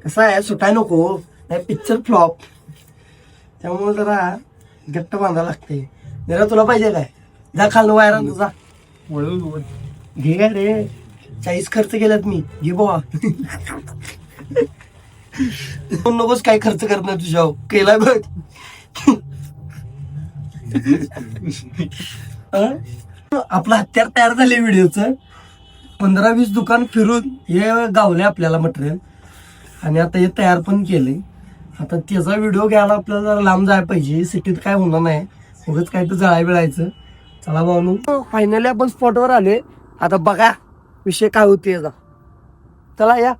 कसं आहे सुटाय नको नाही पिक्चर फ्लॉप, त्यामुळे जरा गट्ट बांधायला लागते. जरा तुला पाहिजे काय जा खाल वायरा तुझा वळून घे काय रे 40 खर्च केल्यात मी घे बाबा. नकोच काय खर्च करत नाही तुझ्या केला बघ. आपलं हत्यार तयार झाले व्हिडिओचं. 15-20 दुकान फिरून हे गावले आपल्याला मटेरियल आणि आता हे तयार पण केले. आता त्याचा व्हिडिओ घ्यायला आपल्याला जरा लांब जायला पाहिजे, सिटीत काय होणार नाही, उगाच काय तर जळाय बिळायचं. चला भाऊ फायनली आपण स्पॉटवर आले. आता बघा विषय काय होते याचा. चला या.